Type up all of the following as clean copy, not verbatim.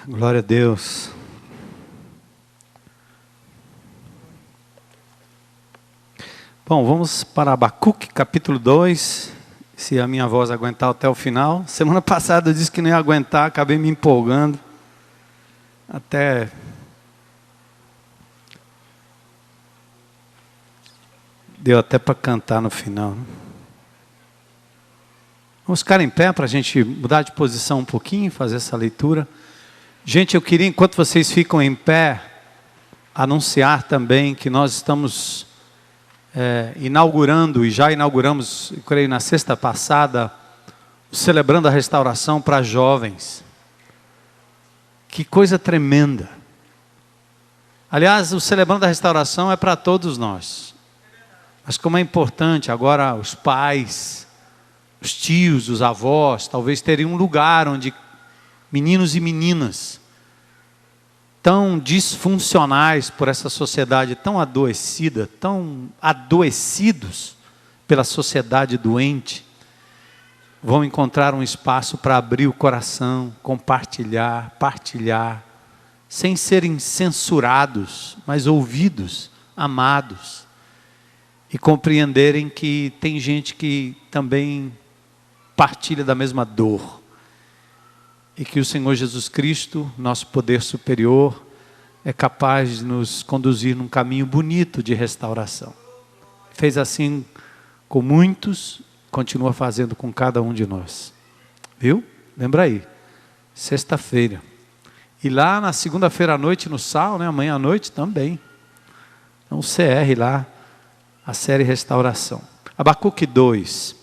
Glória a Deus. Bom, vamos para Abacuque, capítulo 2. Se a minha voz aguentar até o final. Semana passada eu disse que não ia aguentar, acabei me empolgando. Deu até para cantar no final, né? Vamos ficar em pé para a gente mudar de posição um pouquinho, fazer essa leitura. Gente, eu queria, enquanto vocês ficam em pé, anunciar também que nós estamos inaugurando, e já inauguramos, eu creio, na sexta passada, celebrando a restauração para jovens. Que coisa tremenda. Aliás, o celebrando a restauração é para todos nós. Mas como é importante agora os pais, os tios, os avós, talvez terem um lugar onde meninos e meninas tão disfuncionais por essa sociedade tão adoecida, tão adoecidos pela sociedade doente, vão encontrar um espaço para abrir o coração, compartilhar, partilhar, sem serem censurados, mas ouvidos, amados, e compreenderem que tem gente que também partilha da mesma dor. E que o Senhor Jesus Cristo, nosso poder superior, é capaz de nos conduzir num caminho bonito de restauração. Fez assim com muitos, continua fazendo com cada um de nós. Viu? Lembra aí, sexta-feira. E lá na segunda-feira à noite no Sal, né? Amanhã à noite também. Então o CR lá, a série Restauração. Abacuque 2.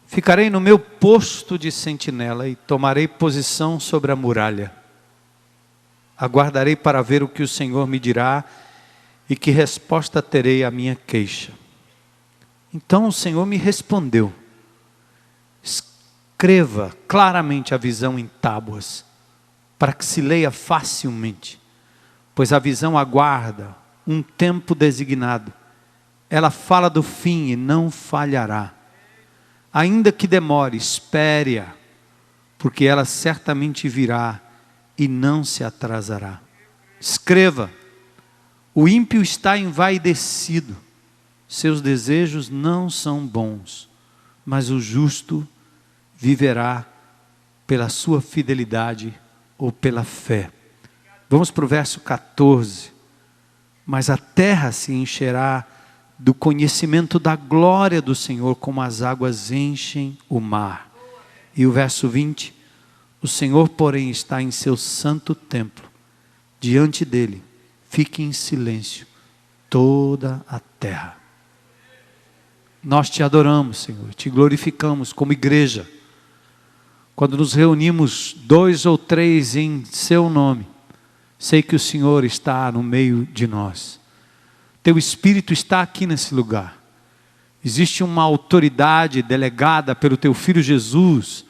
Ficarei no meu posto de sentinela e tomarei posição sobre a muralha. Aguardarei para ver o que o Senhor me dirá e que resposta terei à minha queixa. Então o Senhor me respondeu: escreva claramente a visão em tábuas, para que se leia facilmente, pois a visão aguarda um tempo designado. Ela fala do fim e não falhará. Ainda que demore, espere-a, porque ela certamente virá e não se atrasará. Escreva: o ímpio está envaidecido, seus desejos não são bons, mas o justo viverá pela sua fidelidade ou pela fé. Vamos para o verso 14. Mas a terra se encherá do conhecimento da glória do Senhor, como as águas enchem o mar. E o verso 20, o Senhor, porém, está em seu santo templo, diante dele, fique em silêncio toda a terra. Nós te adoramos, Senhor, te glorificamos como igreja. Quando nos reunimos 2 ou 3 em seu nome, sei que o Senhor está no meio de nós. Teu Espírito está aqui nesse lugar. Existe uma autoridade delegada pelo Teu Filho Jesus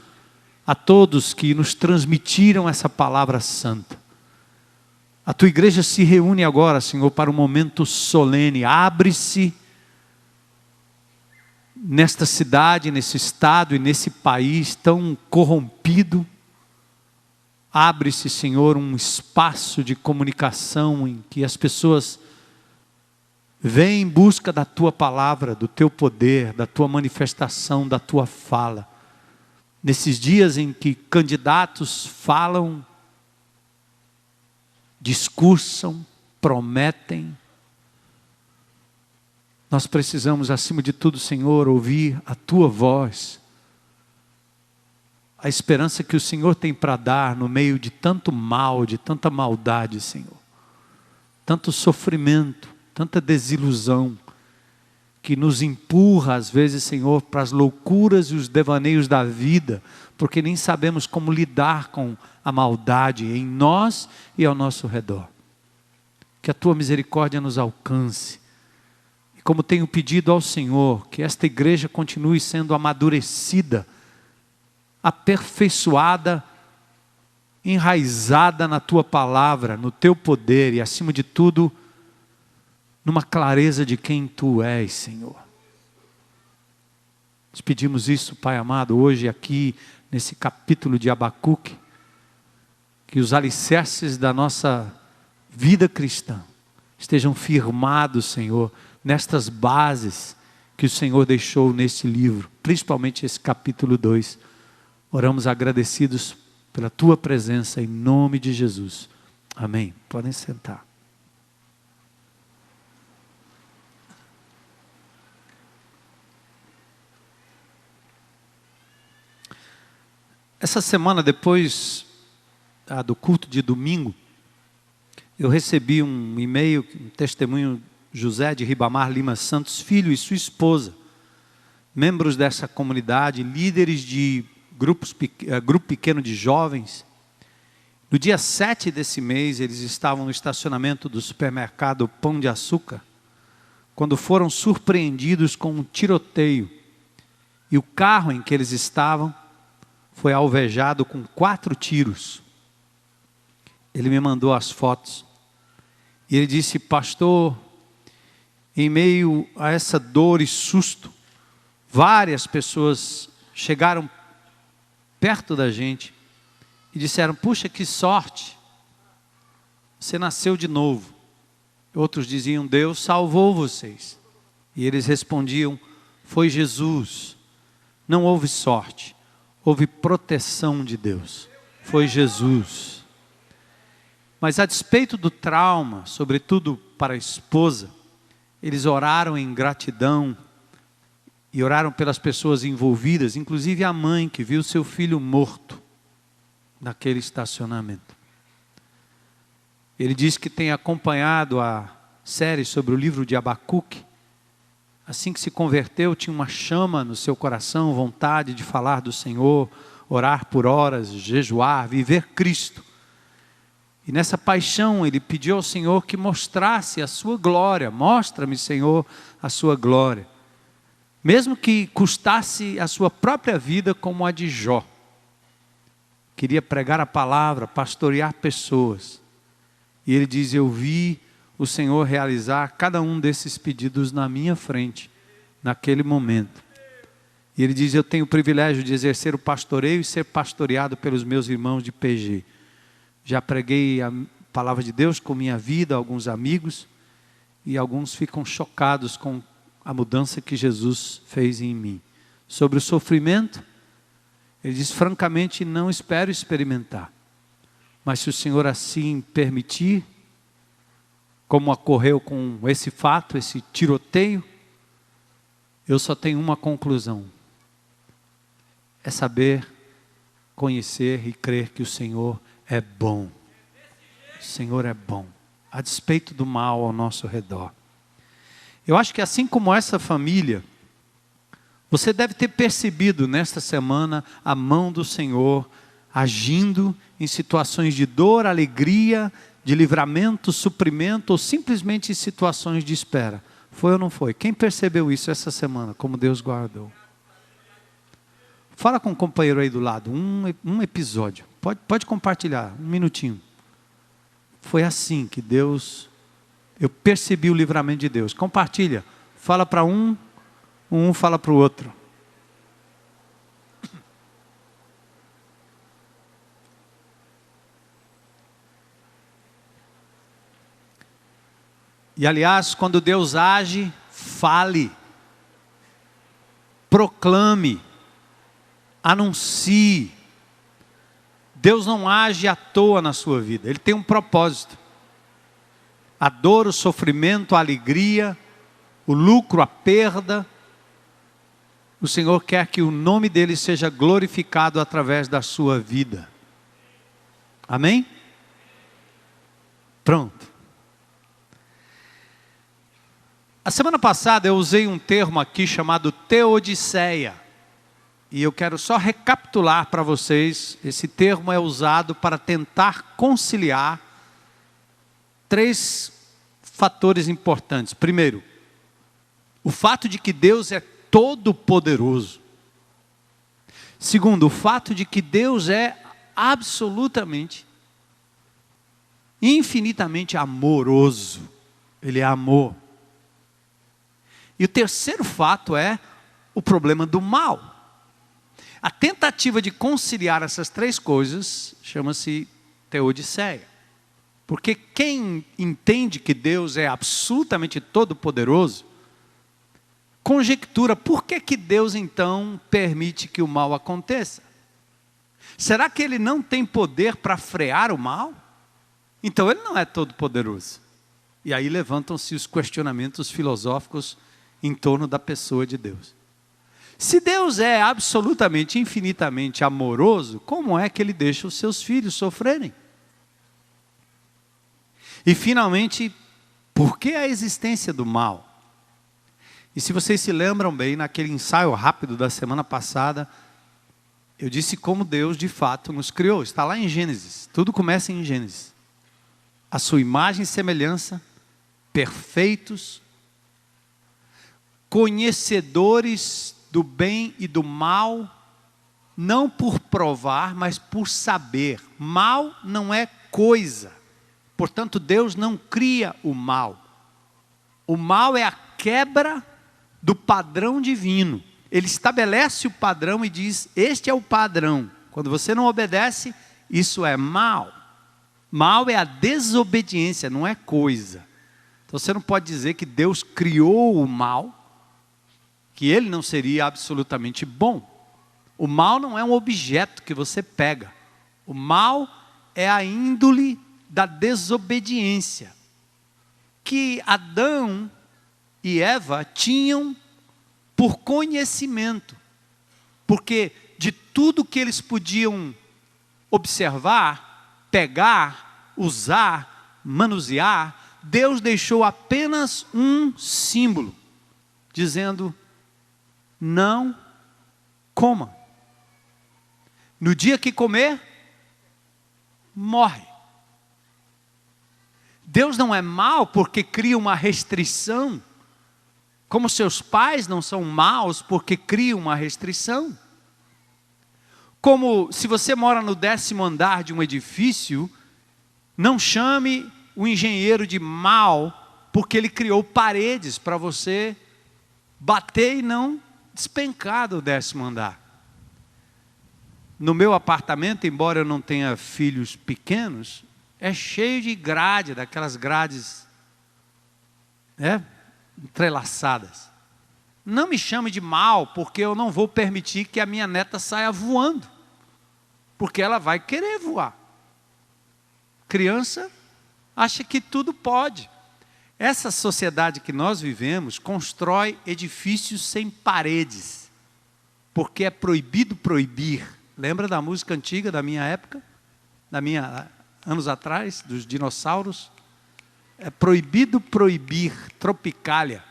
a todos que nos transmitiram essa palavra santa. A Tua igreja se reúne agora, Senhor, para um momento solene. Abre-se nesta cidade, nesse estado e nesse país tão corrompido. Abre-se, Senhor, um espaço de comunicação em que as pessoas vem em busca da Tua palavra, do Teu poder, da Tua manifestação, da Tua fala. Nesses dias em que candidatos falam, discursam, prometem, nós precisamos, acima de tudo, Senhor, ouvir a Tua voz. A esperança que o Senhor tem para dar no meio de tanto mal, de tanta maldade, Senhor. Tanto sofrimento, tanta desilusão, que nos empurra às vezes, Senhor, para as loucuras e os devaneios da vida, porque nem sabemos como lidar com a maldade em nós e ao nosso redor. Que a Tua misericórdia nos alcance. E como tenho pedido ao Senhor, que esta igreja continue sendo amadurecida, aperfeiçoada, enraizada na Tua palavra, no Teu poder e, acima de tudo, numa clareza de quem Tu és, Senhor. Nós pedimos isso, Pai amado, hoje aqui, nesse capítulo de Abacuque, que os alicerces da nossa vida cristã estejam firmados, Senhor, nestas bases que o Senhor deixou neste livro, principalmente esse capítulo 2. Oramos agradecidos pela Tua presença, em nome de Jesus. Amém. Podem sentar. Essa semana, depois do culto de domingo, eu recebi um e-mail, um testemunho, José de Ribamar Lima Santos, filho e sua esposa, membros dessa comunidade, líderes de grupo pequeno de jovens. No dia 7 desse mês, eles estavam no estacionamento do supermercado Pão de Açúcar, quando foram surpreendidos com um tiroteio. E o carro em que eles estavam foi alvejado com 4 tiros. Ele me mandou as fotos. E ele disse: pastor, em meio a essa dor e susto, várias pessoas chegaram perto da gente e disseram: puxa, que sorte, você nasceu de novo. Outros diziam: Deus salvou vocês. E eles respondiam: foi Jesus. Não houve sorte, houve proteção de Deus. Foi Jesus. Mas a despeito do trauma, sobretudo para a esposa, eles oraram em gratidão e oraram pelas pessoas envolvidas, inclusive a mãe que viu seu filho morto naquele estacionamento. Ele disse que tem acompanhado a série sobre o livro de Abacuque. Assim que se converteu, tinha uma chama no seu coração, vontade de falar do Senhor, orar por horas, jejuar, viver Cristo. E nessa paixão ele pediu ao Senhor que mostrasse a sua glória. Mostra-me, Senhor, a sua glória. Mesmo que custasse a sua própria vida, como a de Jó. Queria pregar a palavra, pastorear pessoas. E ele diz: eu vi o Senhor realizar cada um desses pedidos na minha frente, naquele momento. E ele diz: eu tenho o privilégio de exercer o pastoreio e ser pastoreado pelos meus irmãos de PG. Já preguei a palavra de Deus com minha vida a alguns amigos, e alguns ficam chocados com a mudança que Jesus fez em mim. Sobre o sofrimento, ele diz: francamente, não espero experimentar. Mas se o Senhor assim permitir, como ocorreu com esse fato, esse tiroteio, eu só tenho uma conclusão: é saber, conhecer e crer que o Senhor é bom. O Senhor é bom, a despeito do mal ao nosso redor. Eu acho que assim como essa família, você deve ter percebido nesta semana a mão do Senhor agindo em situações de dor, alegria, de livramento, suprimento, ou simplesmente em situações de espera. Foi ou não foi? Quem percebeu isso essa semana, como Deus guardou? Fala com o companheiro aí do lado, um episódio. Pode compartilhar, um minutinho. Foi assim que Deus, eu percebi o livramento de Deus. Compartilha, fala para um fala para o outro. E aliás, quando Deus age, fale, proclame, anuncie. Deus não age à toa na sua vida, Ele tem um propósito. A dor, o sofrimento, a alegria, o lucro, a perda, o Senhor quer que o nome dEle seja glorificado através da sua vida. Amém? Pronto. A semana passada eu usei um termo aqui chamado teodiceia. E eu quero só recapitular para vocês. Esse termo é usado para tentar conciliar 3 fatores importantes. Primeiro, o fato de que Deus é todo-poderoso. Segundo, o fato de que Deus é absolutamente, infinitamente amoroso. Ele é amor. E o terceiro fato é o problema do mal. A tentativa de conciliar essas 3 coisas chama-se Teodiceia. Porque quem entende que Deus é absolutamente todo-poderoso, conjectura por que Deus então permite que o mal aconteça. Será que Ele não tem poder para frear o mal? Então Ele não é todo-poderoso. E aí levantam-se os questionamentos filosóficos em torno da pessoa de Deus. Se Deus é absolutamente, infinitamente amoroso, como é que Ele deixa os seus filhos sofrerem? E finalmente, por que a existência do mal? E se vocês se lembram bem, naquele ensaio rápido da semana passada, eu disse como Deus de fato nos criou. Está lá em Gênesis, tudo começa em Gênesis. A sua imagem e semelhança, perfeitos, conhecedores do bem e do mal, não por provar, mas por saber. Mal não é coisa. Portanto, Deus não cria o mal. O mal é a quebra do padrão divino. Ele estabelece o padrão e diz, este é o padrão. Quando você não obedece, isso é mal. Mal é a desobediência, não é coisa. Então você não pode dizer que Deus criou o mal, que ele não seria absolutamente bom. O mal não é um objeto que você pega. O mal é a índole da desobediência, que Adão e Eva tinham por conhecimento, porque de tudo que eles podiam observar, pegar, usar, manusear, Deus deixou apenas um símbolo, dizendo, não coma. No dia que comer, morre. Deus não é mau porque cria uma restrição, como seus pais não são maus porque criam uma restrição. Como se você mora no 10º andar de um edifício, não chame o engenheiro de mau, porque ele criou paredes para você bater e não despencar do 10º andar. No meu apartamento, embora eu não tenha filhos pequenos, é cheio de grade, daquelas grades entrelaçadas. Não me chame de mal, porque eu não vou permitir que a minha neta saia voando, porque ela vai querer voar. Criança acha que tudo pode. Essa sociedade que nós vivemos constrói edifícios sem paredes, porque é proibido proibir. Lembra da música antiga da minha época? Anos atrás, dos dinossauros? É proibido proibir, Tropicália.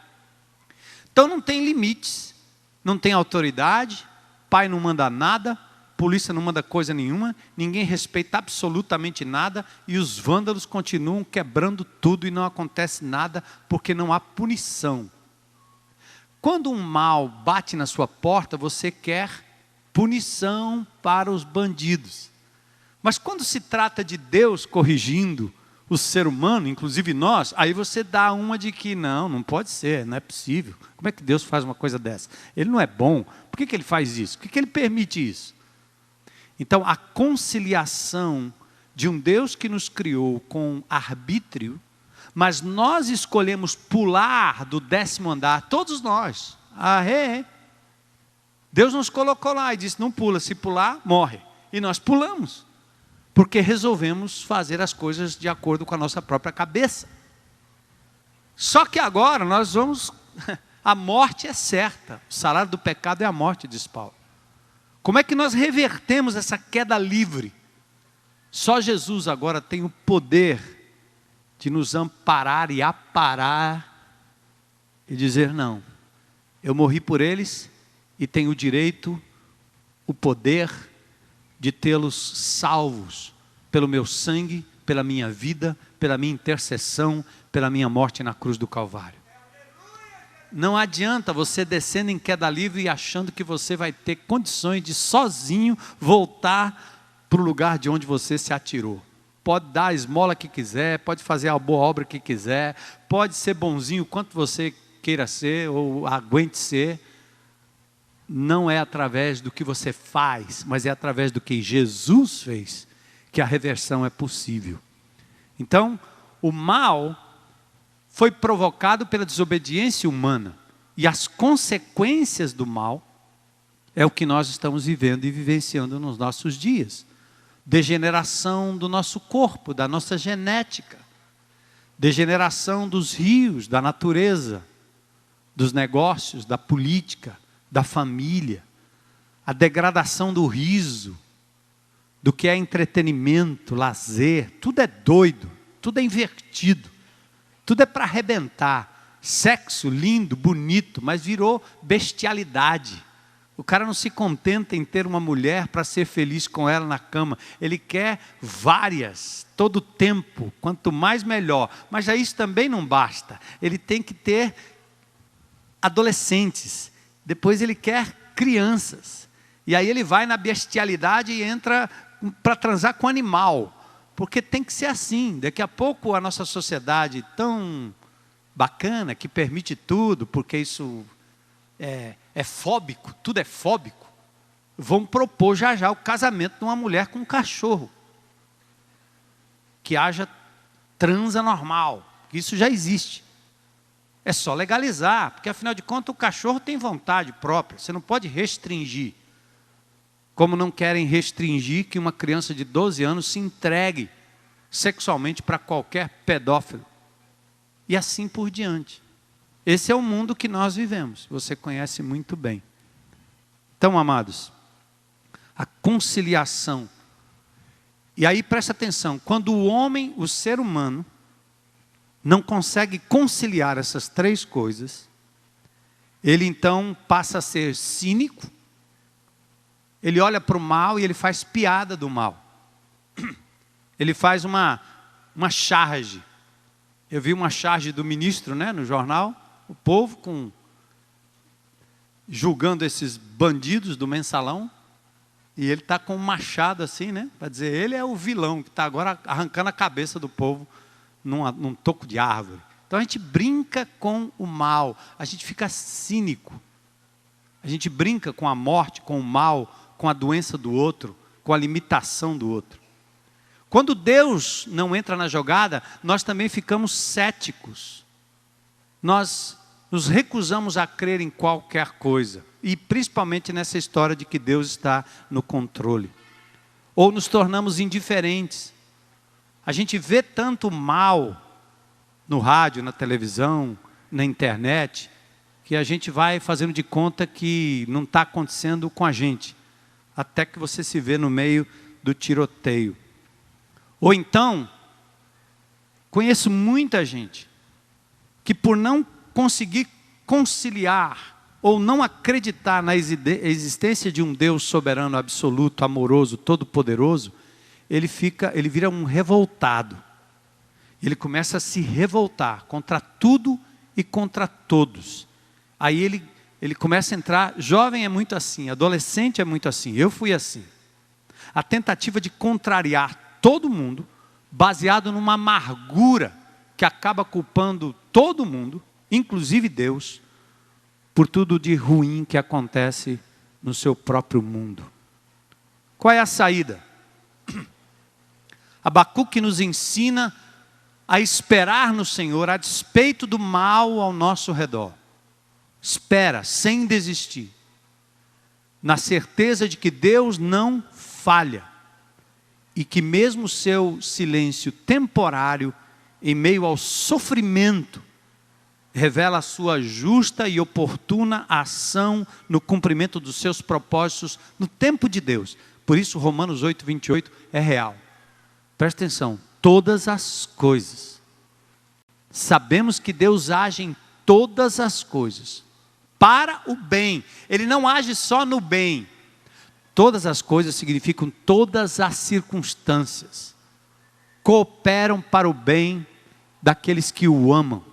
Então não tem limites, não tem autoridade, pai não manda nada, polícia não manda coisa nenhuma, ninguém respeita absolutamente nada e os vândalos continuam quebrando tudo e não acontece nada porque não há punição. Quando um mal bate na sua porta, você quer punição para os bandidos. Mas quando se trata de Deus corrigindo o ser humano, inclusive nós, aí você dá uma de que não pode ser, não é possível. Como é que Deus faz uma coisa dessa? Ele não é bom, por que ele faz isso? Por que ele permite isso? Então a conciliação de um Deus que nos criou com arbítrio, mas nós escolhemos pular do 10º andar, todos nós. Deus nos colocou lá e disse, não pula, se pular, morre. E nós pulamos, porque resolvemos fazer as coisas de acordo com a nossa própria cabeça. Só que agora nós vamos, a morte é certa, o salário do pecado é a morte, diz Paulo. Como é que nós revertemos essa queda livre? Só Jesus agora tem o poder de nos amparar e aparar e dizer, não, eu morri por eles e tenho o direito, o poder de tê-los salvos pelo meu sangue, pela minha vida, pela minha intercessão, pela minha morte na cruz do Calvário. Não adianta você descendo em queda livre e achando que você vai ter condições de sozinho voltar para o lugar de onde você se atirou. Pode dar a esmola que quiser, pode fazer a boa obra que quiser, pode ser bonzinho quanto você queira ser ou aguente ser. Não é através do que você faz, mas é através do que Jesus fez, que a reversão é possível. Então, o mal foi provocado pela desobediência humana. E as consequências do mal é o que nós estamos vivendo e vivenciando nos nossos dias. Degeneração do nosso corpo, da nossa genética. Degeneração dos rios, da natureza, dos negócios, da política, da família. A degradação do riso, do que é entretenimento, lazer. Tudo é doido, tudo é invertido. Tudo é para arrebentar. Sexo lindo, bonito, mas virou bestialidade. O cara não se contenta em ter uma mulher para ser feliz com ela na cama. Ele quer várias, todo o tempo, quanto mais melhor. Mas já isso também não basta. Ele tem que ter adolescentes. Depois ele quer crianças. E aí ele vai na bestialidade e entra para transar com animal. Porque tem que ser assim. Daqui a pouco a nossa sociedade tão bacana, que permite tudo, porque isso é fóbico, tudo é fóbico, vão propor já o casamento de uma mulher com um cachorro. Que haja transa normal, que isso já existe. É só legalizar, porque afinal de contas o cachorro tem vontade própria, você não pode restringir. Como não querem restringir que uma criança de 12 anos se entregue sexualmente para qualquer pedófilo. E assim por diante. Esse é o mundo que nós vivemos. Você conhece muito bem. Então, amados, a conciliação. E aí presta atenção. Quando o homem, o ser humano, não consegue conciliar essas três coisas, ele então passa a ser cínico. Ele olha para o mal e ele faz piada do mal. Ele faz uma charge. Eu vi uma charge do ministro, no jornal, o povo julgando esses bandidos do mensalão, e ele está com um machado assim, para dizer, ele é o vilão que está agora arrancando a cabeça do povo num toco de árvore. Então a gente brinca com o mal, a gente fica cínico, a gente brinca com a morte, com o mal, com a doença do outro, com a limitação do outro. Quando Deus não entra na jogada, nós também ficamos céticos. Nós nos recusamos a crer em qualquer coisa. E principalmente nessa história de que Deus está no controle. Ou nos tornamos indiferentes. A gente vê tanto mal no rádio, na televisão, na internet, que a gente vai fazendo de conta que não está acontecendo com a gente. Até que você se vê no meio do tiroteio. Ou então, conheço muita gente que por não conseguir conciliar ou não acreditar na existência de um Deus soberano, absoluto, amoroso, todo-poderoso, ele vira um revoltado. Ele começa a se revoltar contra tudo e contra todos. Aí ele começa a entrar, jovem é muito assim, adolescente é muito assim, eu fui assim. A tentativa de contrariar todo mundo, baseado numa amargura que acaba culpando todo mundo, inclusive Deus, por tudo de ruim que acontece no seu próprio mundo. Qual é a saída? Abacuque nos ensina a esperar no Senhor a despeito do mal ao nosso redor. Espera, sem desistir, na certeza de que Deus não falha. E que mesmo o seu silêncio temporário, em meio ao sofrimento, revela a sua justa e oportuna ação no cumprimento dos seus propósitos no tempo de Deus. Por isso Romanos 8, 28 é real. Presta atenção, todas as coisas. Sabemos que Deus age em todas as coisas, para o bem. Ele não age só no bem. Todas as coisas significam todas as circunstâncias. Cooperam para o bem daqueles que o amam,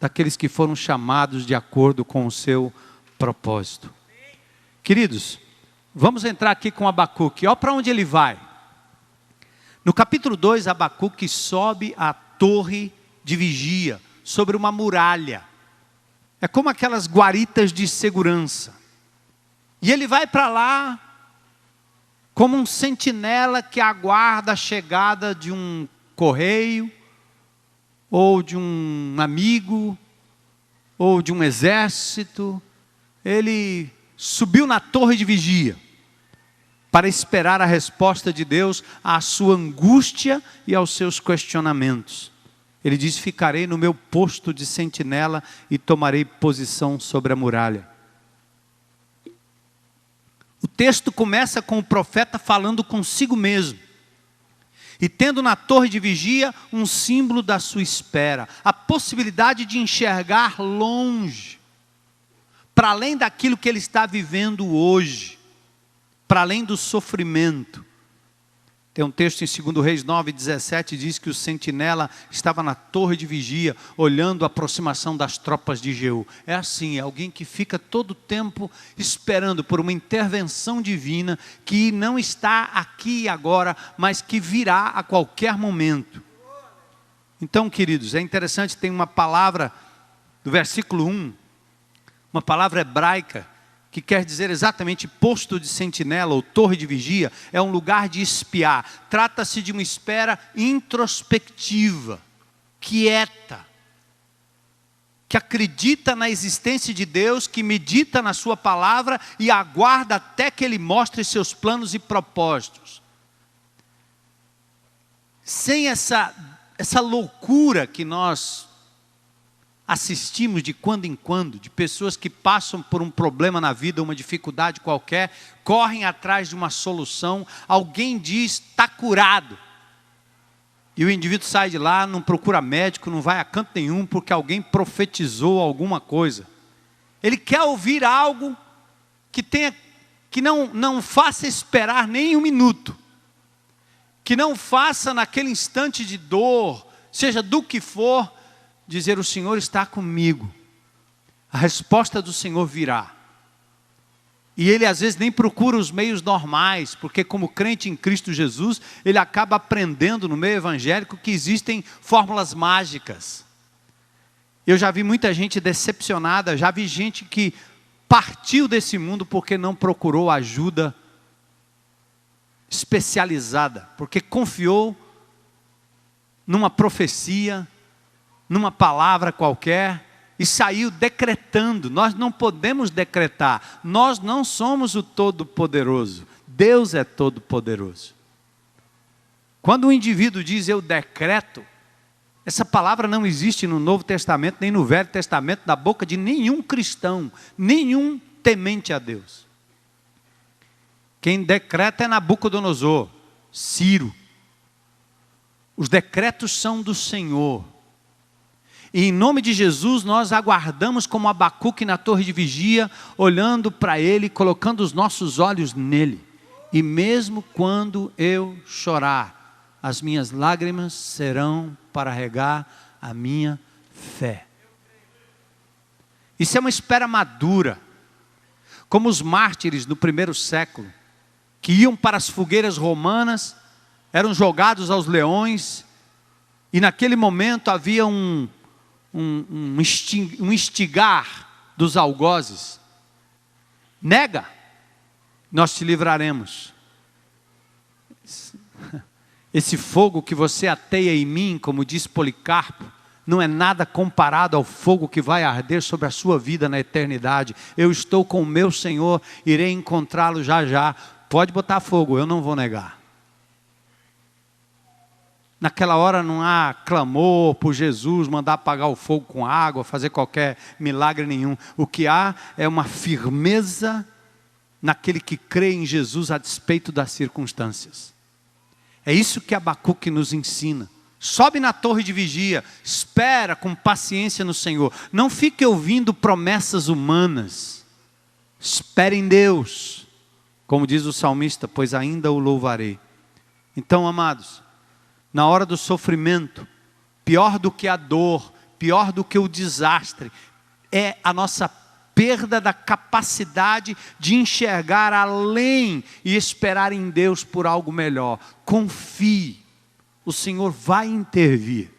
daqueles que foram chamados de acordo com o seu propósito. Queridos, vamos entrar aqui com Abacuque. Olha para onde ele vai. No capítulo 2, Abacuque sobe a torre de vigia, sobre uma muralha. É como aquelas guaritas de segurança. E ele vai para lá, como um sentinela que aguarda a chegada de um correio, ou de um amigo, ou de um exército. Ele subiu na torre de vigia, para esperar a resposta de Deus à sua angústia e aos seus questionamentos. Ele diz: ficarei no meu posto de sentinela e tomarei posição sobre a muralha. O texto começa com o profeta falando consigo mesmo, e tendo na torre de vigia um símbolo da sua espera, a possibilidade de enxergar longe, para além daquilo que ele está vivendo hoje, para além do sofrimento. Tem um texto em 2 Reis 9:17, diz que o sentinela estava na torre de vigia, olhando a aproximação das tropas de Jeú. É assim, é alguém que fica todo o tempo esperando por uma intervenção divina, que não está aqui e agora, mas que virá a qualquer momento. Então, queridos, é interessante, tem uma palavra do versículo 1, uma palavra hebraica, que quer dizer exatamente posto de sentinela ou torre de vigia, é um lugar de espiar. Trata-se de uma espera introspectiva, quieta, que acredita na existência de Deus, que medita na sua palavra e aguarda até que Ele mostre seus planos e propósitos. Sem essa loucura que nós assistimos de quando em quando, de pessoas que passam por um problema na vida, uma dificuldade qualquer, correm atrás de uma solução, alguém diz: está curado, e o indivíduo sai de lá, não procura médico, não vai a canto nenhum, porque alguém profetizou alguma coisa. Ele quer ouvir algo que não faça esperar nem um minuto, que não faça naquele instante de dor, seja do que for, dizer: o Senhor está comigo, a resposta do Senhor virá. E ele às vezes nem procura os meios normais, porque como crente em Cristo Jesus, ele acaba aprendendo no meio evangélico que existem fórmulas mágicas. Eu já vi muita gente decepcionada, já vi gente que partiu desse mundo porque não procurou ajuda especializada, porque confiou numa profecia, numa palavra qualquer, e saiu decretando. Nós não podemos decretar, nós não somos o Todo-Poderoso, Deus é Todo-Poderoso. Quando um indivíduo diz: eu decreto, essa palavra não existe no Novo Testamento, nem no Velho Testamento, da boca de nenhum cristão, nenhum temente a Deus. Quem decreta é Nabucodonosor, Ciro. Os decretos são do Senhor. E em nome de Jesus nós aguardamos como Abacuque na torre de vigia, olhando para Ele, colocando os nossos olhos nele. E mesmo quando eu chorar, as minhas lágrimas serão para regar a minha fé. Isso é uma espera madura, como os mártires do primeiro século, que iam para as fogueiras romanas, eram jogados aos leões, e naquele momento havia um instigar dos algozes: nega, nós te livraremos. Esse fogo que você ateia em mim, como diz Policarpo, não é nada comparado ao fogo que vai arder sobre a sua vida na eternidade. Eu estou com o meu Senhor, irei encontrá-lo já já. Pode botar fogo, eu não vou negar. Naquela hora não há clamor por Jesus, mandar apagar o fogo com água, fazer qualquer milagre nenhum. O que há é uma firmeza naquele que crê em Jesus a despeito das circunstâncias. É isso que Abacuque nos ensina. Sobe na torre de vigia, espera com paciência no Senhor. Não fique ouvindo promessas humanas. Espere em Deus, como diz o salmista: pois ainda o louvarei. Então, amados, na hora do sofrimento, pior do que a dor, pior do que o desastre, é a nossa perda da capacidade de enxergar além e esperar em Deus por algo melhor. Confie, o Senhor vai intervir.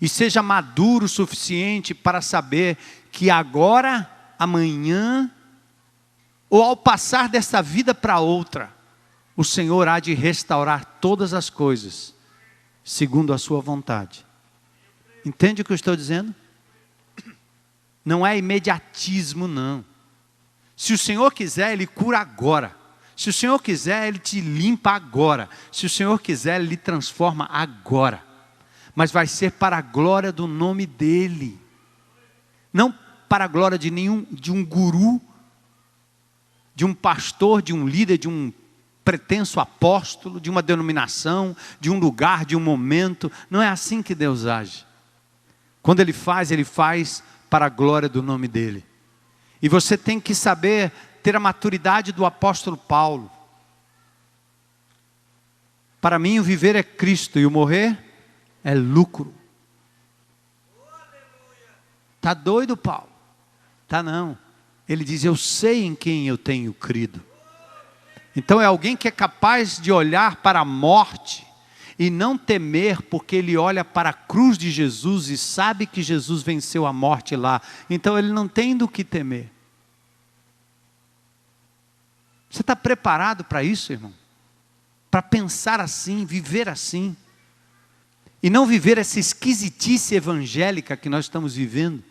E seja maduro o suficiente para saber que agora, amanhã, ou ao passar dessa vida para outra, o Senhor há de restaurar todas as coisas, segundo a sua vontade. Entende o que eu estou dizendo? Não é imediatismo, não. Se o Senhor quiser, Ele cura agora. Se o Senhor quiser, Ele te limpa agora. Se o Senhor quiser, Ele lhe transforma agora. Mas vai ser para a glória do nome dEle. Não para a glória de um guru, de um pastor, de um líder, de um pretenso apóstolo, de uma denominação, de um lugar, de um momento. Não é assim que Deus age. Quando Ele faz para a glória do nome dEle. E você tem que saber ter a maturidade do apóstolo Paulo. Para mim o viver é Cristo e o morrer é lucro. Está doido, Paulo? Tá não. Ele diz, eu sei em quem eu tenho crido. Então é alguém que é capaz de olhar para a morte e não temer, porque ele olha para a cruz de Jesus e sabe que Jesus venceu a morte lá. Então ele não tem do que temer. Você está preparado para isso, irmão? Para pensar assim, viver assim. E não viver essa esquisitice evangélica que nós estamos vivendo.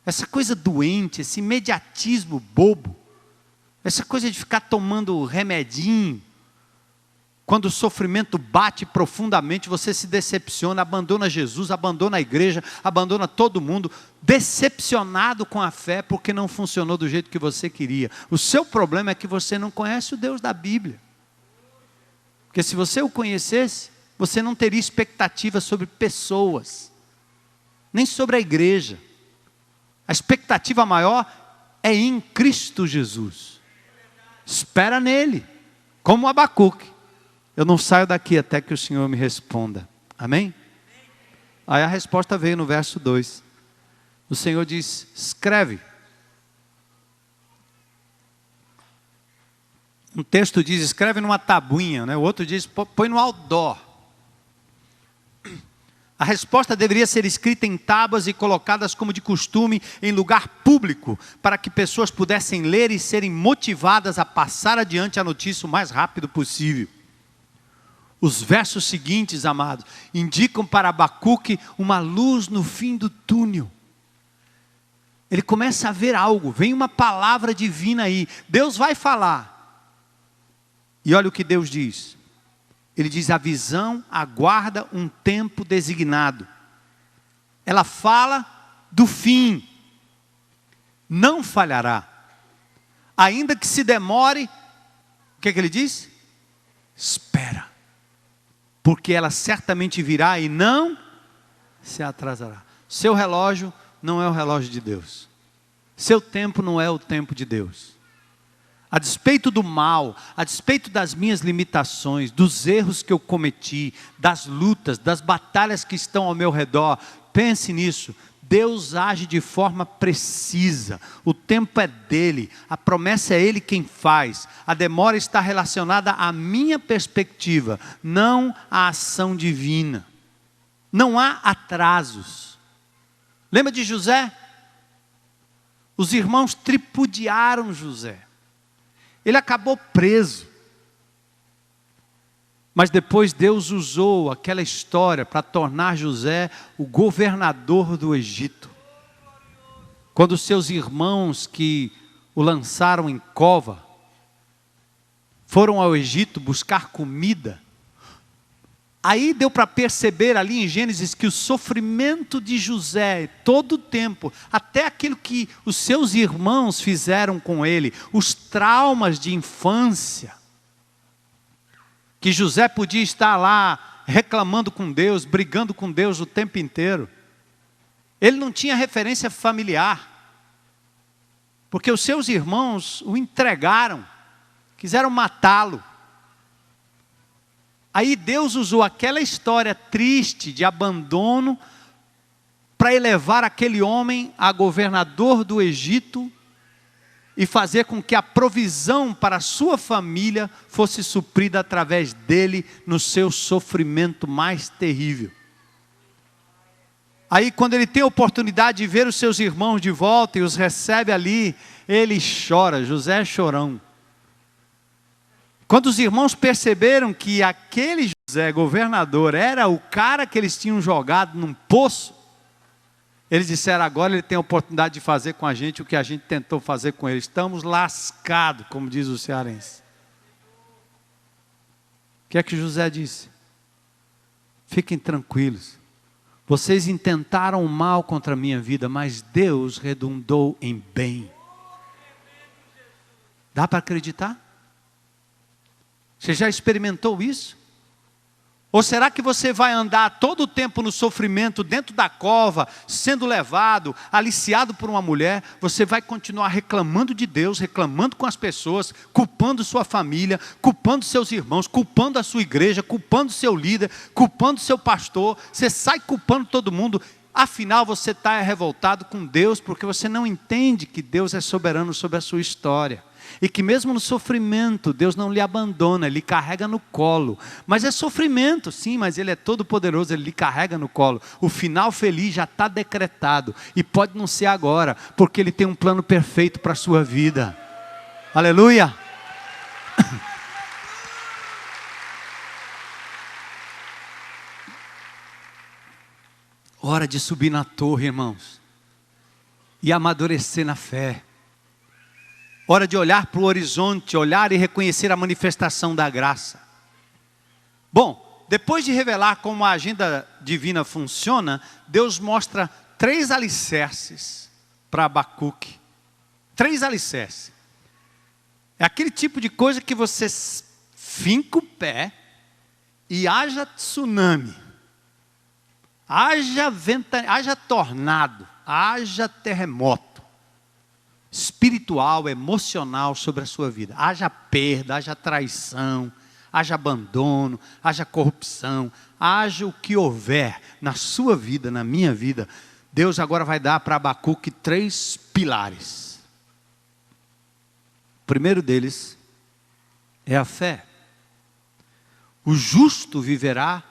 Essa coisa doente, esse imediatismo bobo. Essa coisa de ficar tomando remedinho. Quando o sofrimento bate profundamente, você se decepciona, abandona Jesus, abandona a igreja, abandona todo mundo, decepcionado com a fé, porque não funcionou do jeito que você queria. O seu problema é que você não conhece o Deus da Bíblia. Porque se você o conhecesse, você não teria expectativa sobre pessoas, nem sobre a igreja. A expectativa maior é em Cristo Jesus. Espera nele, como Abacuque. Eu não saio daqui até que o Senhor me responda. Amém? Aí a resposta veio no verso 2. O Senhor diz, escreve. Um texto diz, escreve numa tabuinha, né? O outro diz, põe no outdoor. A resposta deveria ser escrita em tábuas e colocadas como de costume em lugar público, para que pessoas pudessem ler e serem motivadas a passar adiante a notícia o mais rápido possível. Os versos seguintes, amados, indicam para Abacuque uma luz no fim do túnel. Ele começa a ver algo, vem uma palavra divina aí. Deus vai falar. E olha o que Deus diz. Ele diz, a visão aguarda um tempo designado. Ela fala do fim. Não falhará. Ainda que se demore, o que ele diz? Espera. Porque ela certamente virá e não se atrasará. Seu relógio não é o relógio de Deus. Seu tempo não é o tempo de Deus. A despeito do mal, a despeito das minhas limitações, dos erros que eu cometi, das lutas, das batalhas que estão ao meu redor, pense nisso. Deus age de forma precisa, o tempo é dele, a promessa é ele quem faz, a demora está relacionada à minha perspectiva, não à ação divina. Não há atrasos. Lembra de José? Os irmãos tripudiaram José, ele acabou preso, mas depois Deus usou aquela história para tornar José o governador do Egito. Quando seus irmãos que o lançaram em cova, foram ao Egito buscar comida, aí deu para perceber ali em Gênesis que o sofrimento de José, todo o tempo, até aquilo que os seus irmãos fizeram com ele, os traumas de infância, que José podia estar lá reclamando com Deus, brigando com Deus o tempo inteiro. Ele não tinha referência familiar, porque os seus irmãos o entregaram, quiseram matá-lo. Aí Deus usou aquela história triste de abandono para elevar aquele homem a governador do Egito e fazer com que a provisão para a sua família fosse suprida através dele no seu sofrimento mais terrível. Aí quando ele tem a oportunidade de ver os seus irmãos de volta e os recebe ali, ele chora, José é chorão. Quando os irmãos perceberam que aquele José, governador, era o cara que eles tinham jogado num poço, eles disseram: agora ele tem a oportunidade de fazer com a gente o que a gente tentou fazer com ele. Estamos lascados, como diz o cearense. O que é que José disse? Fiquem tranquilos. Vocês intentaram o mal contra a minha vida, mas Deus redundou em bem. Dá para acreditar? Você já experimentou isso? Ou será que você vai andar todo o tempo no sofrimento, dentro da cova, sendo levado, aliciado por uma mulher? Você vai continuar reclamando de Deus, reclamando com as pessoas, culpando sua família, culpando seus irmãos, culpando a sua igreja, culpando seu líder, culpando seu pastor. Você sai culpando todo mundo. Afinal, você está revoltado com Deus, porque você não entende que Deus é soberano sobre a sua história. E que mesmo no sofrimento, Deus não lhe abandona, Ele lhe carrega no colo. Mas é sofrimento, sim, mas Ele é todo poderoso, Ele lhe carrega no colo. O final feliz já está decretado. E pode não ser agora, porque Ele tem um plano perfeito para a sua vida. Aleluia! Hora de subir na torre, irmãos. E amadurecer na fé. Hora de olhar para o horizonte, olhar e reconhecer a manifestação da graça. Bom, depois de revelar como a agenda divina funciona, Deus mostra 3 alicerces para Abacuque. 3 alicerces. É aquele tipo de coisa que você finca o pé e haja tsunami, haja ventania, haja tornado, haja terremoto. Espiritual, emocional sobre a sua vida. Haja perda, haja traição, haja abandono, haja corrupção, haja o que houver na sua vida, na minha vida. Deus agora vai dar para Abacuque 3 pilares. O primeiro deles é a fé. O justo viverá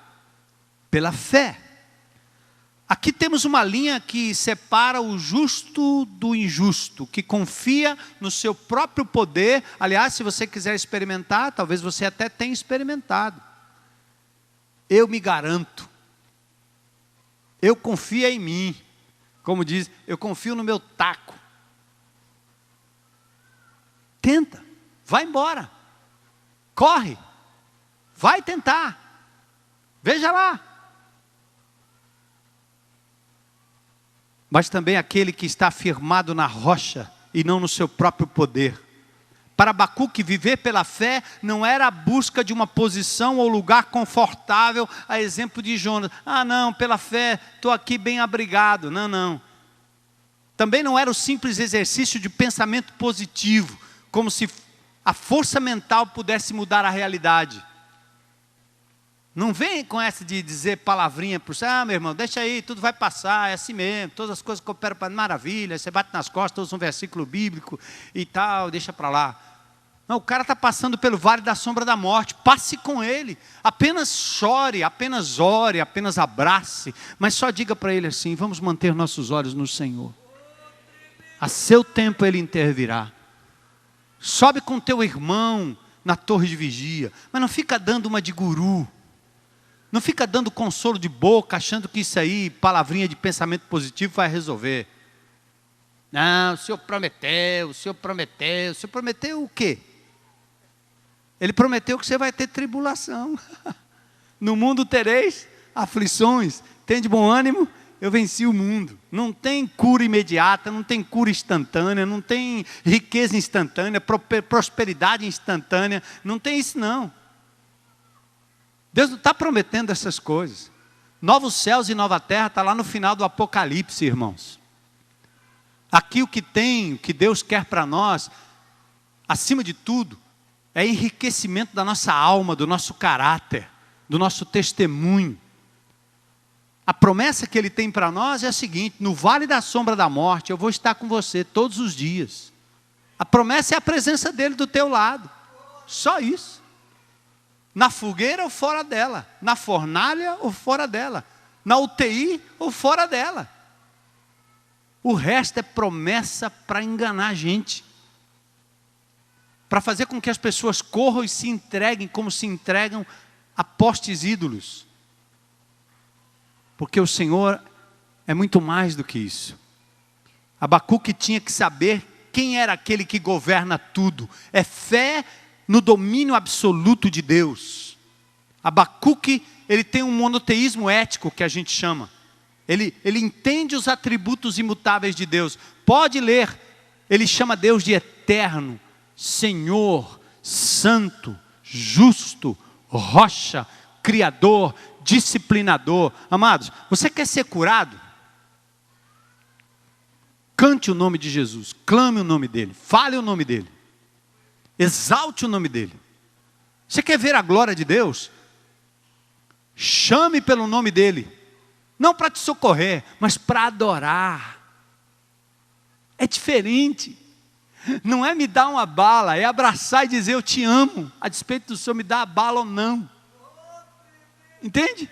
pela fé. Aqui temos uma linha que separa o justo do injusto, que confia no seu próprio poder. Aliás, se você quiser experimentar, talvez você até tenha experimentado. Eu me garanto. Eu confio em mim. Como diz, eu confio no meu taco. Tenta, vai embora. Corre. Vai tentar. Veja lá. Mas também aquele que está firmado na rocha e não no seu próprio poder. Para Abacuque, viver pela fé não era a busca de uma posição ou lugar confortável, a exemplo de Jonas. Ah não, pela fé, estou aqui bem abrigado. Não, não. Também não era o simples exercício de pensamento positivo, como se a força mental pudesse mudar a realidade. Não vem com essa de dizer palavrinha por você. Ah, meu irmão, deixa aí, tudo vai passar, é assim mesmo. Todas as coisas cooperam para maravilha. Você bate nas costas, usa um versículo bíblico e tal, deixa para lá. Não, o cara está passando pelo vale da sombra da morte. Passe com ele. Apenas chore, apenas ore, apenas abrace. Mas só diga para ele assim: vamos manter nossos olhos no Senhor. A seu tempo ele intervirá. Sobe com teu irmão na torre de vigia. Mas não fica dando uma de guru. Não fica dando consolo de boca, achando que isso aí, palavrinha de pensamento positivo, vai resolver. Não, o Senhor prometeu, o Senhor prometeu. O Senhor prometeu o quê? Ele prometeu que você vai ter tribulação. No mundo tereis aflições. Tem de bom ânimo, eu venci o mundo. Não tem cura imediata, não tem cura instantânea, não tem riqueza instantânea, prosperidade instantânea. Não tem isso não. Deus não está prometendo essas coisas. Novos céus e nova terra está lá no final do Apocalipse, irmãos. Aqui o que Deus quer para nós, acima de tudo, é enriquecimento da nossa alma, do nosso caráter, do nosso testemunho. A promessa que Ele tem para nós é a seguinte: no vale da sombra da morte, eu vou estar com você todos os dias. A promessa é a presença dEle do teu lado. Só isso. Na fogueira ou fora dela, na fornalha ou fora dela, na UTI ou fora dela. O resto é promessa para enganar a gente. para fazer com que as pessoas corram e se entreguem como se entregam a postes ídolos. Porque o Senhor é muito mais do que isso. Abacuque tinha que saber quem era aquele que governa tudo. É fé no domínio absoluto de Deus. Abacuque, ele tem um monoteísmo ético que a gente chama. Ele entende os atributos imutáveis de Deus. Pode ler, ele chama Deus de eterno, Senhor, santo, justo, rocha, criador, disciplinador. Amados, você quer ser curado? Cante o nome de Jesus, clame o nome dele, fale o nome dele, exalte o nome dele. Você quer ver a glória de Deus? Chame pelo nome dele, não para te socorrer, mas para adorar. É diferente. Não é me dar uma bala, é abraçar e dizer eu te amo, a despeito do Senhor me dar a bala ou não. Entende?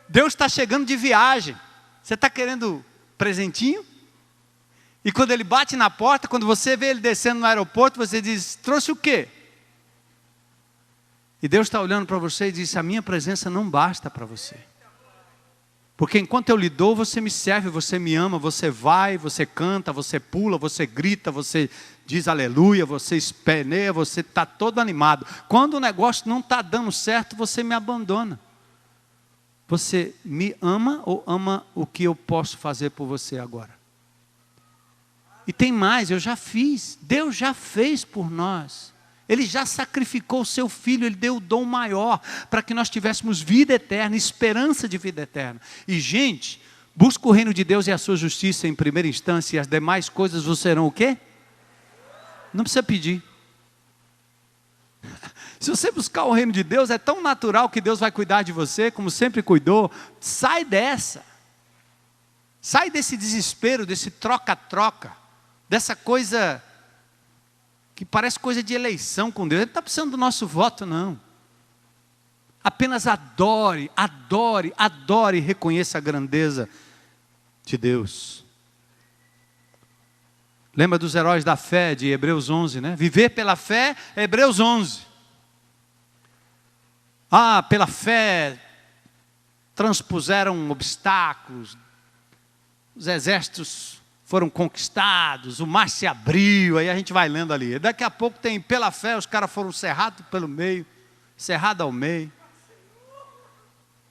Deus está chegando de viagem. Você está querendo presentinho? E quando ele bate na porta, quando você vê ele descendo no aeroporto, você diz, trouxe o quê? E Deus está olhando para você e diz, a minha presença não basta para você. Porque enquanto eu lhe dou, você me serve, você me ama, você vai, você canta, você pula, você grita, você diz aleluia, você esperneia, você está todo animado. Quando o negócio não está dando certo, você me abandona. Você me ama ou ama o que eu posso fazer por você agora? E tem mais, eu já fiz, Deus já fez por nós. Ele já sacrificou o seu Filho, Ele deu o dom maior, para que nós tivéssemos vida eterna, esperança de vida eterna. E gente, busca o reino de Deus e a sua justiça em primeira instância, e as demais coisas vos serão o quê? Não precisa pedir. Se você buscar o reino de Deus, é tão natural que Deus vai cuidar de você, como sempre cuidou. Sai dessa. Sai desse desespero, desse troca-troca, dessa coisa que parece coisa de eleição com Deus. Ele não está precisando do nosso voto, não. Apenas adore, adore, adore e reconheça a grandeza de Deus. Lembra dos heróis da fé de Hebreus 11, né? Viver pela fé, Hebreus 11. Pela fé transpuseram obstáculos, os exércitos foram conquistados, o mar se abriu, aí a gente vai lendo ali. Daqui a pouco tem, pela fé, os caras foram cerrados pelo meio, cerrado ao meio.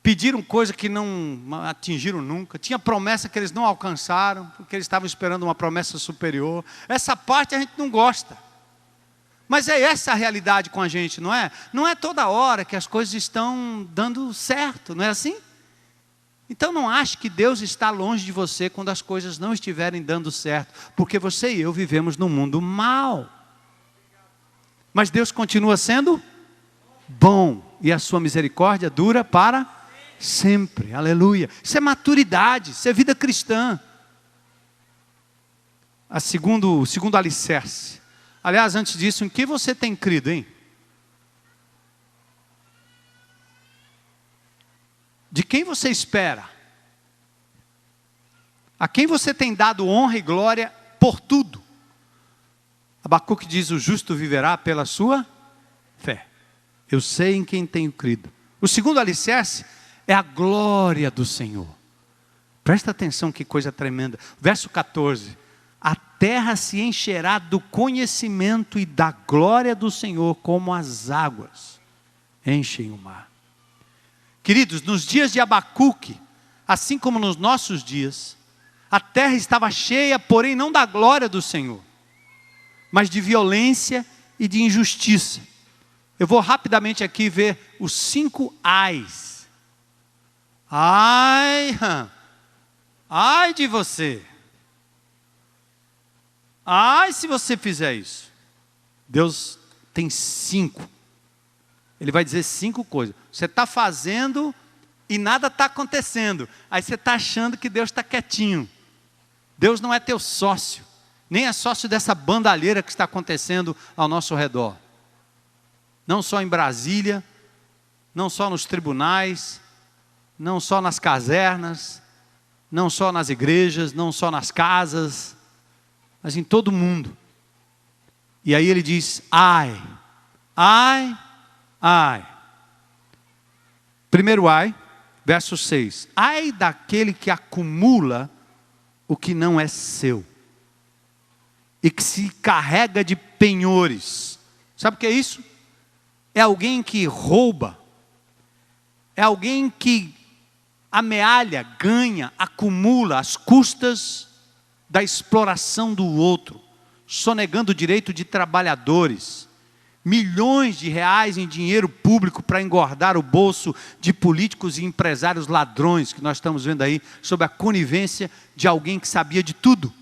Pediram coisa que não atingiram nunca. Tinha promessa que eles não alcançaram, porque eles estavam esperando uma promessa superior. Essa parte a gente não gosta. Mas é essa a realidade com a gente, não é? Não é toda hora que as coisas estão dando certo, não é assim? Então não ache que Deus está longe de você quando as coisas não estiverem dando certo, porque você e eu vivemos num mundo mau. Mas Deus continua sendo bom, e a sua misericórdia dura para sempre, aleluia. Isso é maturidade, isso é vida cristã. O segundo alicerce. Aliás, antes disso, em que você tem crido, hein? De quem você espera? A quem você tem dado honra e glória por tudo? Abacuque diz, o justo viverá pela sua fé. Eu sei em quem tenho crido. O segundo alicerce é a glória do Senhor. Presta atenção, que coisa tremenda. Verso 14. A terra se encherá do conhecimento e da glória do Senhor, como as águas enchem o mar. Queridos, nos dias de Abacuque, assim como nos nossos dias, a terra estava cheia, porém não da glória do Senhor, mas de violência e de injustiça. Eu vou rapidamente aqui ver os 5 ais. Ai de você. Ai se você fizer isso. Deus tem 5. Ele vai dizer 5 coisas. Você está fazendo e nada está acontecendo. Aí você está achando que Deus está quietinho. Deus não é teu sócio. Nem é sócio dessa bandalheira que está acontecendo ao nosso redor. Não só em Brasília, não só nos tribunais, não só nas casernas, não só nas igrejas, não só nas casas, mas em todo mundo. E aí ele diz, ai, ai, ai. Primeiro ai, verso 6. Ai daquele que acumula o que não é seu, e que se carrega de penhores. Sabe o que é isso? É alguém que rouba, é alguém que amealha, ganha, acumula às custas da exploração do outro, sonegando o direito de trabalhadores, milhões de reais em dinheiro público para engordar o bolso de políticos e empresários ladrões, que nós estamos vendo aí, sob a conivência de alguém que sabia de tudo.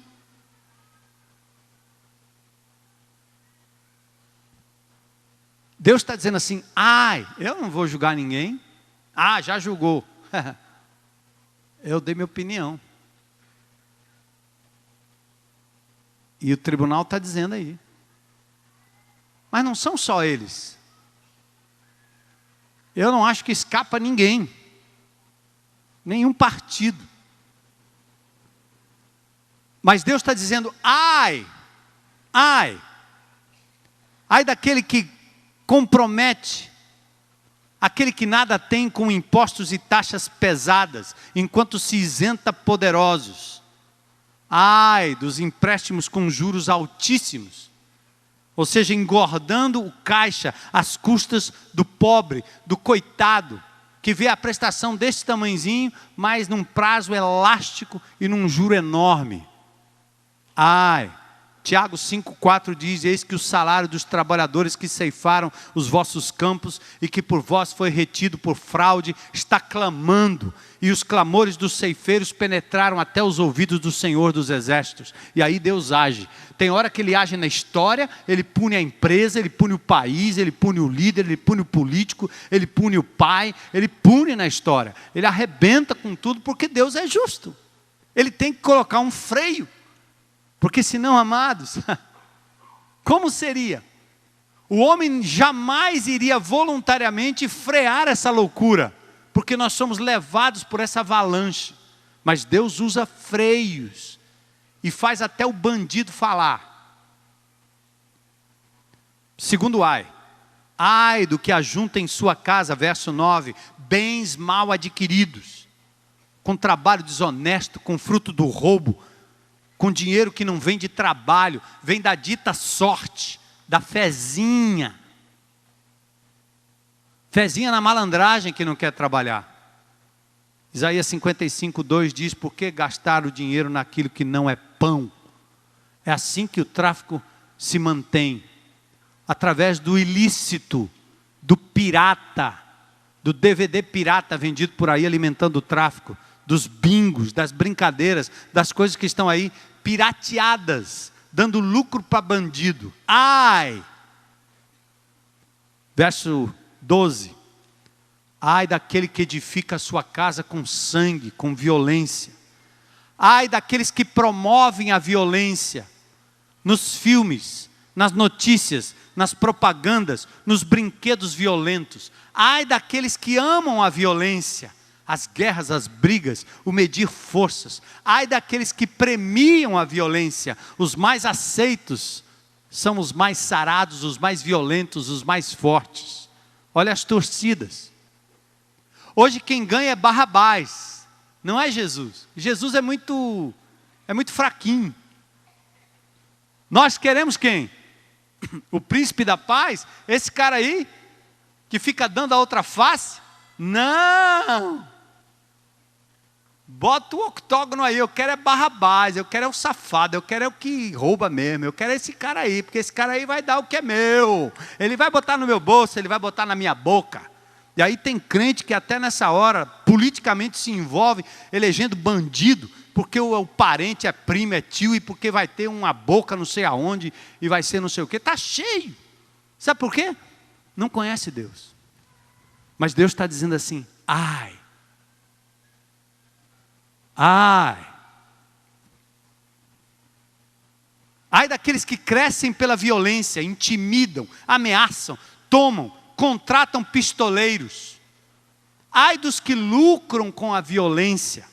Deus está dizendo assim, ai, eu não vou julgar ninguém. Ah, já julgou. Eu dei minha opinião. E o tribunal está dizendo aí. Mas não são só eles. Eu não acho que escapa ninguém. Nenhum partido. Mas Deus está dizendo, ai, ai. Ai daquele que compromete, aquele que nada tem com impostos e taxas pesadas, enquanto se isenta poderosos. Ai dos empréstimos com juros altíssimos, ou seja, engordando o caixa às custas do pobre, do coitado, que vê a prestação desse tamanhozinho, mas num prazo elástico e num juro enorme. Ai, Tiago 5,4 diz, eis que o salário dos trabalhadores que ceifaram os vossos campos e que por vós foi retido por fraude, está clamando, e os clamores dos ceifeiros penetraram até os ouvidos do Senhor dos Exércitos. E aí Deus age. Tem hora que Ele age na história, Ele pune a empresa, Ele pune o país, Ele pune o líder, Ele pune o político, Ele pune o pai, Ele pune na história. Ele arrebenta com tudo porque Deus é justo. Ele tem que colocar um freio. Porque senão, amados, como seria? O homem jamais iria voluntariamente frear essa loucura, porque nós somos levados por essa avalanche. Mas Deus usa freios e faz até o bandido falar. Segundo ai, ai do que ajunta em sua casa, verso 9, bens mal adquiridos, com trabalho desonesto, com fruto do roubo, com dinheiro que não vem de trabalho, vem da dita sorte, da fezinha. Fezinha na malandragem que não quer trabalhar. Isaías 55:2 diz, por que gastar o dinheiro naquilo que não é pão? É assim que o tráfico se mantém, através do ilícito, do pirata, do DVD pirata vendido por aí alimentando o tráfico, dos bingos, das brincadeiras, das coisas que estão aí pirateadas, dando lucro para bandido. Ai! Verso 12. Ai daquele que edifica a sua casa com sangue, com violência. Ai daqueles que promovem a violência nos filmes, nas notícias, nas propagandas, nos brinquedos violentos. Ai daqueles que amam a violência, as guerras, as brigas, o medir forças. Ai daqueles que premiam a violência. Os mais aceitos são os mais sarados, os mais violentos, os mais fortes. Olha as torcidas. Hoje quem ganha é Barrabás, não é Jesus. Jesus é muito fraquinho. Nós queremos quem? O príncipe da paz? Esse cara aí, que fica dando a outra face? Não! Bota o octógono aí, eu quero é Barrabás, eu quero é o safado, eu quero é o que rouba mesmo, eu quero é esse cara aí, porque esse cara aí vai dar o que é meu, ele vai botar no meu bolso, ele vai botar na minha boca. E aí tem crente que até nessa hora, politicamente se envolve, elegendo bandido, porque o parente é primo, é tio, e porque vai ter uma boca não sei aonde, e vai ser não sei o quê, está cheio. Sabe por quê? Não conhece Deus. Mas Deus está dizendo assim, ai, ai, ai daqueles que crescem pela violência, intimidam, ameaçam, tomam, contratam pistoleiros. Ai dos que lucram com a violência.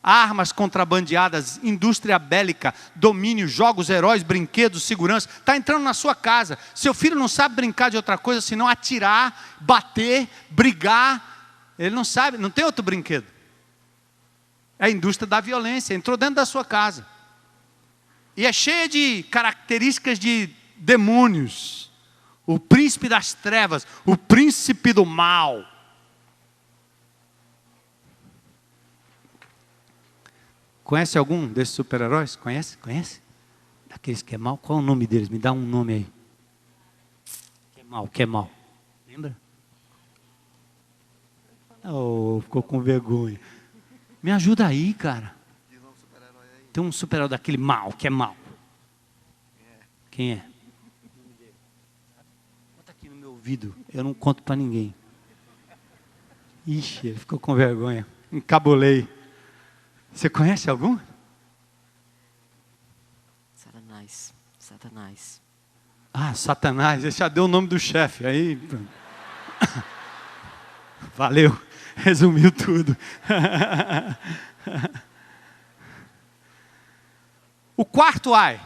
armas contrabandeadas, indústria bélica, domínio, jogos, heróis, brinquedos, segurança. Está entrando na sua casa. Seu filho não sabe brincar de outra coisa senão atirar, bater, brigar. Ele não sabe, não tem outro brinquedo. É a indústria da violência, entrou dentro da sua casa. E é cheia de características de demônios. O príncipe das trevas, o príncipe do mal. Conhece algum desses super-heróis? Conhece? Conhece? Daqueles que é mal? Qual é o nome deles? Me dá um nome aí. Que é mal. Lembra? Oh, ficou com vergonha. Me ajuda aí, cara. Tem um super-herói daquele mal, que é mal. Quem é? Bota aqui no meu ouvido. Eu não conto pra ninguém. Ixi, ele ficou com vergonha. Encabulei. Você conhece algum? Satanás. Ah, Satanás. Esse já deu o nome do chefe. Aí. Valeu. Resumiu tudo. O quarto ai.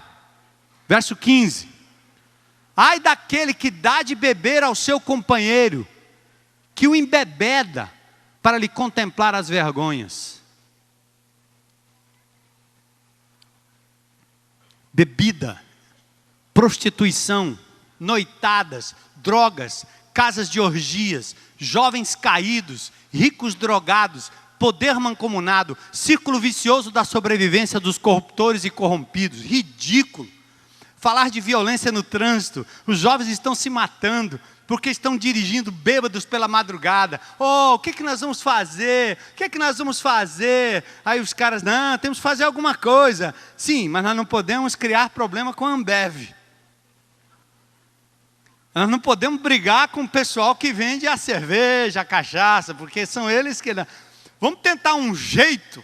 Verso 15. Ai daquele que dá de beber ao seu companheiro, que o embebeda para lhe contemplar as vergonhas. Bebida, prostituição, noitadas, drogas, casas de orgias, jovens caídos, ricos drogados, poder mancomunado, círculo vicioso da sobrevivência dos corruptores e corrompidos. Ridículo. Falar de violência no trânsito, os jovens estão se matando, porque estão dirigindo bêbados pela madrugada. Oh, o que nós vamos fazer? O que nós vamos fazer? Aí os caras, não, temos que fazer alguma coisa. Sim, mas nós não podemos criar problema com a Ambev. Nós não podemos brigar com o pessoal que vende a cerveja, a cachaça, porque são eles que... Vamos tentar um jeito.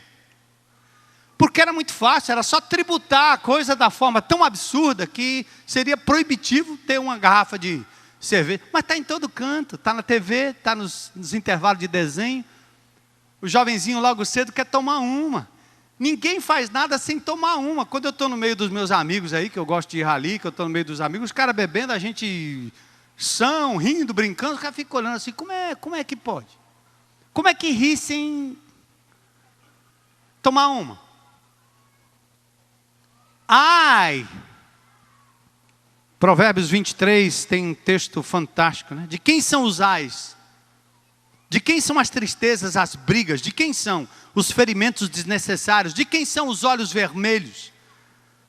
Porque era muito fácil, era só tributar a coisa da forma tão absurda que seria proibitivo ter uma garrafa de cerveja. Mas está em todo canto, está na TV, está nos intervalos de desenho. O jovenzinho logo cedo quer tomar uma. Ninguém faz nada sem tomar uma. Quando eu estou no meio dos meus amigos aí, que eu gosto de ir rali, que eu estou no meio dos amigos, os caras bebendo, a gente são, rindo, brincando, os caras ficam olhando assim, como é que pode? Como é que ri sem tomar uma? Ai! Provérbios 23 tem um texto fantástico, né? De quem são os ais? De quem são as tristezas, as brigas? De quem são os ferimentos desnecessários? De quem são os olhos vermelhos?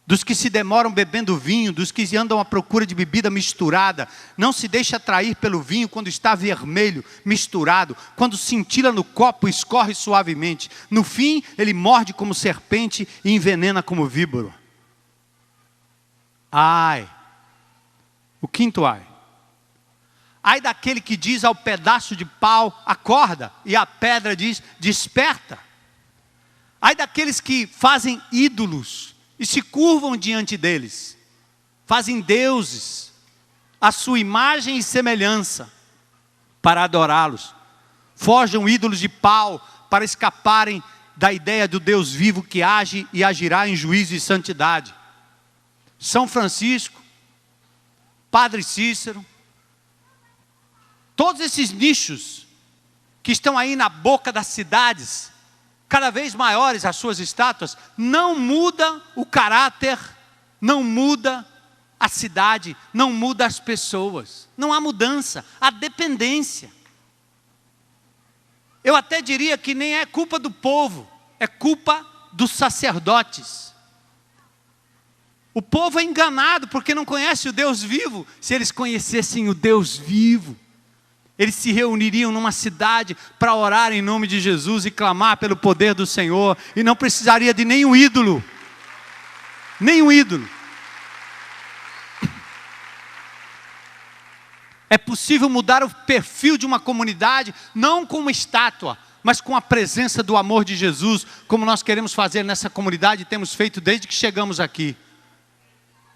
Dos que se demoram bebendo vinho, dos que andam à procura de bebida misturada. Não se deixa atrair pelo vinho quando está vermelho, misturado. Quando cintila no copo, escorre suavemente. No fim, ele morde como serpente e envenena como víbora. Ai! O quinto ai. Ai daquele que diz ao pedaço de pau, acorda, e a pedra diz, desperta. Ai daqueles que fazem ídolos e se curvam diante deles. Fazem deuses, a sua imagem e semelhança, para adorá-los. Forjam ídolos de pau para escaparem da ideia do Deus vivo que age e agirá em juízo e santidade. São Francisco, Padre Cícero, todos esses nichos que estão aí na boca das cidades, cada vez maiores as suas estátuas, não muda o caráter, não muda a cidade, não muda as pessoas. Não há mudança, há dependência. Eu até diria que nem é culpa do povo, é culpa dos sacerdotes. O povo é enganado porque não conhece o Deus vivo. Se eles conhecessem o Deus vivo, eles se reuniriam numa cidade para orar em nome de Jesus e clamar pelo poder do Senhor, e não precisaria de nenhum ídolo. Nenhum ídolo. É possível mudar o perfil de uma comunidade, não com uma estátua, mas com a presença do amor de Jesus, como nós queremos fazer nessa comunidade e temos feito desde que chegamos aqui.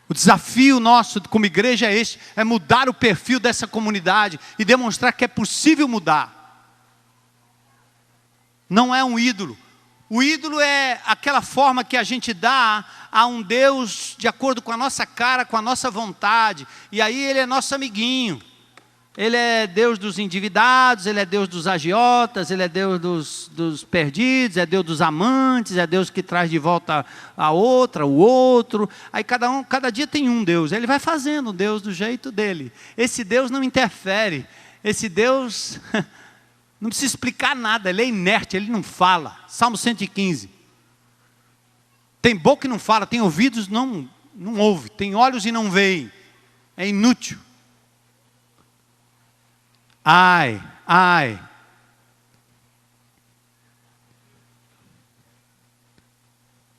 O desafio nosso como igreja é este, é mudar o perfil dessa comunidade e demonstrar que é possível mudar. Não é um ídolo. O ídolo é aquela forma que a gente dá a um Deus de acordo com a nossa cara, com a nossa vontade. E aí ele é nosso amiguinho. Ele é Deus dos endividados, Ele é Deus dos agiotas, Ele é Deus dos perdidos, é Deus dos amantes, é Deus que traz de volta a outra, o outro. Aí cada dia tem um Deus. Ele vai fazendo o Deus do jeito dele. Esse Deus não interfere. Esse Deus não precisa explicar nada. Ele é inerte, Ele não fala. Salmo 115. Tem boca e não fala, tem ouvidos e não ouve, tem olhos e não veem. É inútil. Ai.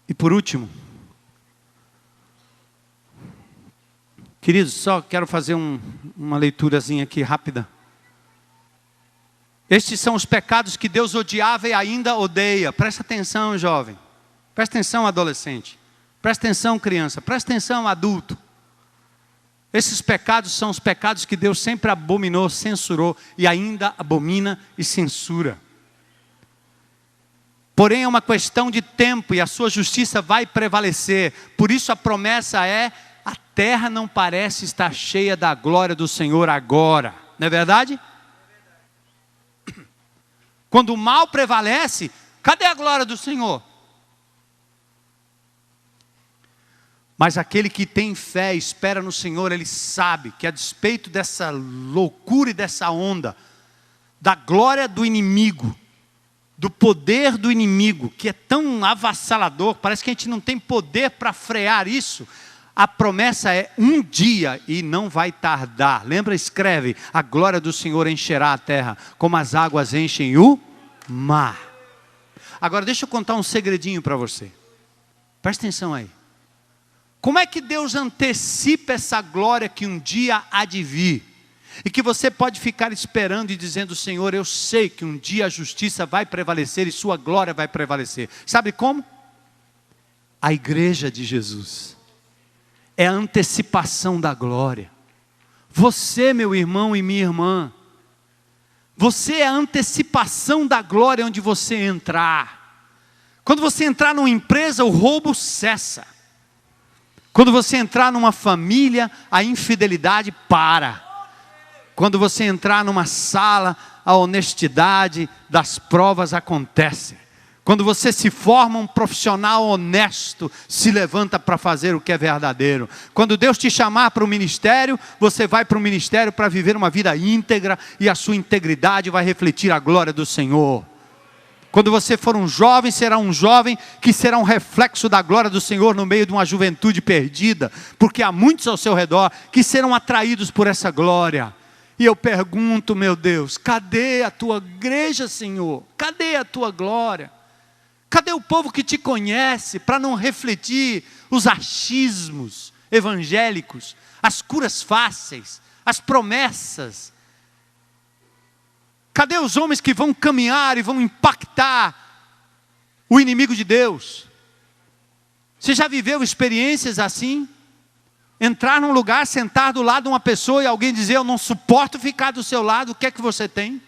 E por último, queridos, só quero fazer uma leiturazinha aqui rápida. Estes são os pecados que Deus odiava e ainda odeia. Presta atenção, jovem. Presta atenção, adolescente. Presta atenção, criança. Presta atenção, adulto. Esses pecados são os pecados que Deus sempre abominou, censurou e ainda abomina e censura. Porém é uma questão de tempo e a sua justiça vai prevalecer. Por isso a promessa é: a terra não parece estar cheia da glória do Senhor agora. Não é verdade? Quando o mal prevalece, cadê a glória do Senhor? Mas aquele que tem fé, espera no Senhor, ele sabe que a despeito dessa loucura e dessa onda, da glória do inimigo, do poder do inimigo, que é tão avassalador, parece que a gente não tem poder para frear isso. A promessa é um dia e não vai tardar. Lembra, escreve: a glória do Senhor encherá a terra, como as águas enchem o mar. Agora deixa eu contar um segredinho para você. Presta atenção aí. Como é que Deus antecipa essa glória que um dia há de vir? E que você pode ficar esperando e dizendo: Senhor, eu sei que um dia a justiça vai prevalecer e sua glória vai prevalecer. Sabe como? A igreja de Jesus é a antecipação da glória. Você, meu irmão e minha irmã, você é a antecipação da glória onde você entrar. Quando você entrar numa empresa, o roubo cessa. Quando você entrar numa família, a infidelidade para. Quando você entrar numa sala, a honestidade das provas acontece. Quando você se forma um profissional honesto, se levanta para fazer o que é verdadeiro. Quando Deus te chamar para o ministério, você vai para o ministério para viver uma vida íntegra e a sua integridade vai refletir a glória do Senhor. Quando você for um jovem, será um jovem que será um reflexo da glória do Senhor no meio de uma juventude perdida, porque há muitos ao seu redor que serão atraídos por essa glória. E eu pergunto, meu Deus, cadê a tua igreja, Senhor? Cadê a tua glória? Cadê o povo que te conhece para não refletir os achismos evangélicos, as curas fáceis, as promessas? Cadê os homens que vão caminhar e vão impactar o inimigo de Deus? Você já viveu experiências assim? Entrar num lugar, sentar do lado de uma pessoa e alguém dizer: eu não suporto ficar do seu lado, o que é que você tem?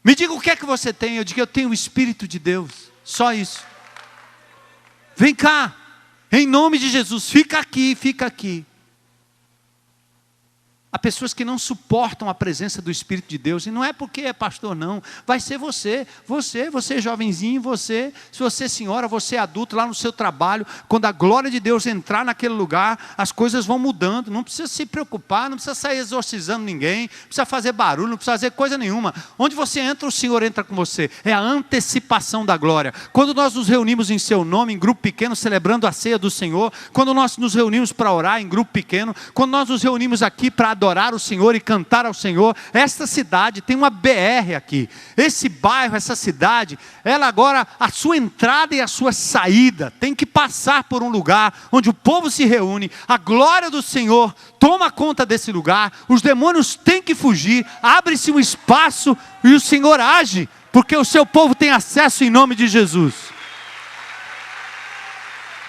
Me diga o que é que você tem. Eu digo: eu tenho o Espírito de Deus, só isso. Vem cá, em nome de Jesus, fica aqui, fica aqui. Há pessoas que não suportam a presença do Espírito de Deus, e não é porque é pastor não, vai ser você jovenzinho, se você senhora, você adulto, lá no seu trabalho, quando a glória de Deus entrar naquele lugar, as coisas vão mudando, não precisa se preocupar, não precisa sair exorcizando ninguém, não precisa fazer barulho, não precisa fazer coisa nenhuma. Onde você entra, o Senhor entra com você, é a antecipação da glória. Quando nós nos reunimos em seu nome, em grupo pequeno, celebrando a ceia do Senhor, quando nós nos reunimos para orar em grupo pequeno, quando nós nos reunimos aqui para adorar o Senhor e cantar ao Senhor, esta cidade tem uma BR aqui, esse bairro, essa cidade, ela agora, a sua entrada e a sua saída, tem que passar por um lugar, onde o povo se reúne, a glória do Senhor toma conta desse lugar, os demônios têm que fugir, abre-se um espaço e o Senhor age, porque o seu povo tem acesso em nome de Jesus.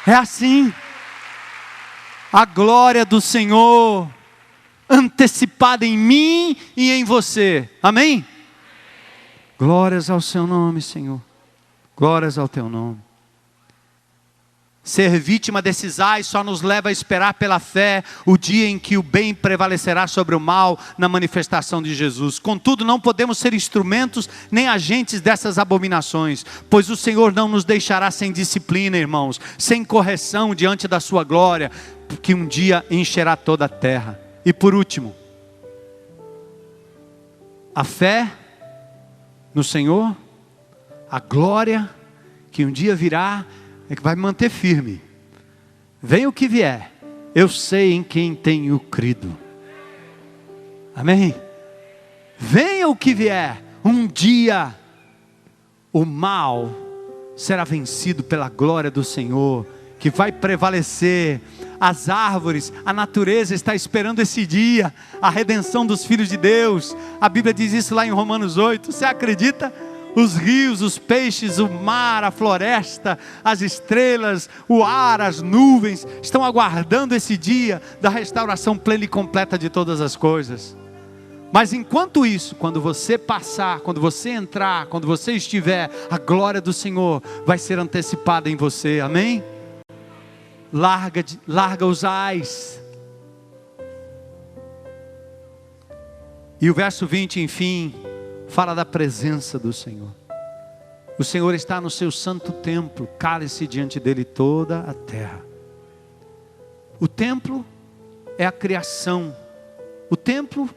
É assim, a glória do Senhor antecipada em mim e em você, amém? Glórias ao seu nome, Senhor. Glórias ao teu nome. Ser vítima desses ais só nos leva a esperar pela fé o dia em que o bem prevalecerá sobre o mal na manifestação de Jesus. Contudo, não podemos ser instrumentos nem agentes dessas abominações, pois o Senhor não nos deixará sem disciplina, irmãos, sem correção diante da sua glória, que um dia encherá toda a terra. E por último, a fé no Senhor, a glória que um dia virá, é que vai me manter firme. Venha o que vier, eu sei em quem tenho crido. Amém? Venha o que vier, um dia o mal será vencido pela glória do Senhor, que vai prevalecer. As árvores, a natureza está esperando esse dia, a redenção dos filhos de Deus. A Bíblia diz isso lá em Romanos 8. Você acredita? Os rios, os peixes, o mar, a floresta, as estrelas, o ar, as nuvens, estão aguardando esse dia da restauração plena e completa de todas as coisas. Mas enquanto isso, quando você passar, quando você entrar, quando você estiver, a glória do Senhor vai ser antecipada em você, amém? Larga os ais. E o verso 20, enfim, fala da presença do Senhor. O Senhor está no seu santo templo, cale-se diante dele toda a terra. O templo é a criação, o templo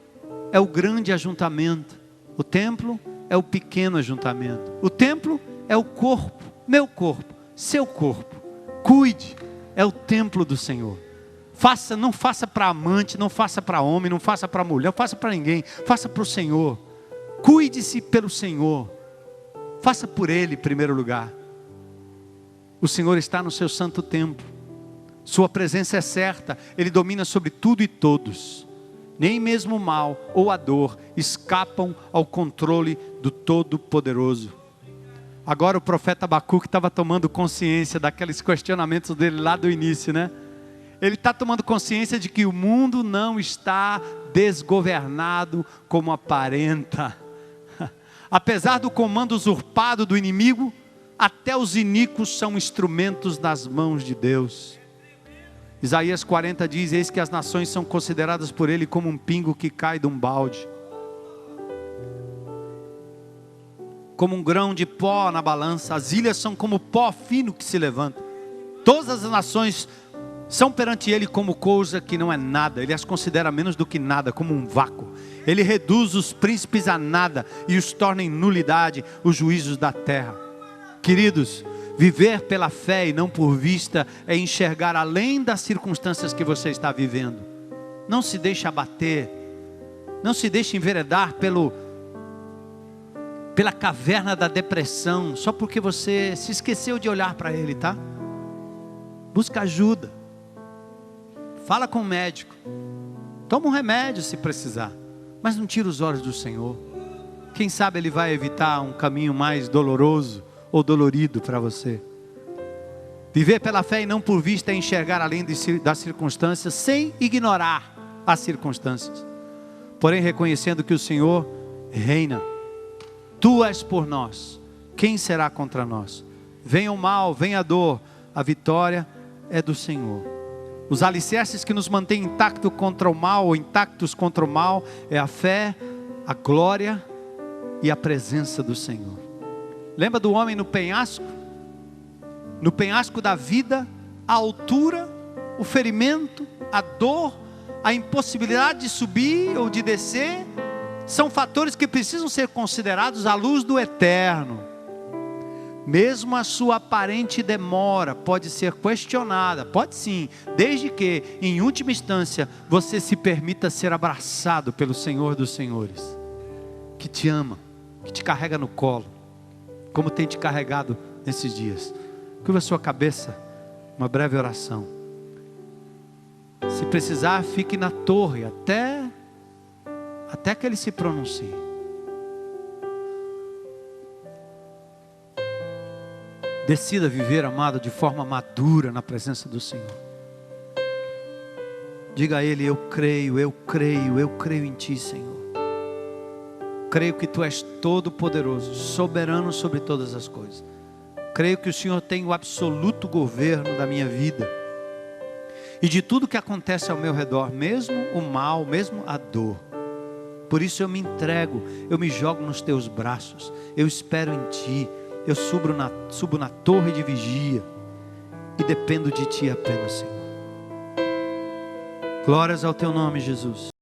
é o grande ajuntamento, o templo é o pequeno ajuntamento, o templo é o corpo, meu corpo, seu corpo. Cuide, é o templo do Senhor. Não faça para amante, não faça para homem, não faça para mulher, não faça para ninguém, faça para o Senhor. Cuide-se pelo Senhor, faça por Ele em primeiro lugar. O Senhor está no seu santo templo, sua presença é certa, Ele domina sobre tudo e todos. Nem mesmo o mal ou a dor escapam ao controle do Todo-Poderoso. Agora o profeta Abacuque estava tomando consciência daqueles questionamentos dele lá do início, né? Ele está tomando consciência de que o mundo não está desgovernado como aparenta. Apesar do comando usurpado do inimigo, até os iníquos são instrumentos nas mãos de Deus. Isaías 40 diz: eis que as nações são consideradas por ele como um pingo que cai de um balde, como um grão de pó na balança. As ilhas são como pó fino que se levanta. Todas as nações são perante ele como coisa que não é nada. Ele as considera menos do que nada, como um vácuo. Ele reduz os príncipes a nada e os torna em nulidade os juízos da terra. Queridos, viver pela fé e não por vista é enxergar além das circunstâncias que você está vivendo. Não se deixe abater, não se deixe enveredar pela caverna da depressão, só porque você se esqueceu de olhar para Ele, tá? Busca ajuda, fala com o médico, toma um remédio se precisar, mas não tira os olhos do Senhor. Quem sabe Ele vai evitar um caminho mais doloroso ou dolorido para você. Viver pela fé e não por vista é enxergar além das circunstâncias, sem ignorar as circunstâncias, porém reconhecendo que o Senhor reina. Tu és por nós, quem será contra nós? Venha o mal, venha a dor, a vitória é do Senhor. Os alicerces que nos mantêm intactos contra o mal, ou intactos contra o mal, é a fé, a glória e a presença do Senhor. Lembra do homem no penhasco? No penhasco da vida, a altura, o ferimento, a dor, a impossibilidade de subir ou de descer, são fatores que precisam ser considerados à luz do eterno. Mesmo a sua aparente demora pode ser questionada, pode sim, desde que, em última instância, você se permita ser abraçado pelo Senhor dos Senhores, que te ama, que te carrega no colo, como tem te carregado nesses dias. Curva a sua cabeça, uma breve oração. Se precisar, fique na torre até que Ele se pronuncie. Decida viver, amado, de forma madura na presença do Senhor. Diga a Ele: eu creio em Ti, Senhor. Creio que Tu és todo poderoso, soberano sobre todas as coisas. creio que o Senhor tem o absoluto governo da minha vida e de tudo que acontece ao meu redor, mesmo o mal, mesmo a dor. Por isso eu me entrego, eu me jogo nos teus braços, eu espero em ti, eu subo na torre de vigia e dependo de ti apenas, Senhor. Glórias ao teu nome, Jesus.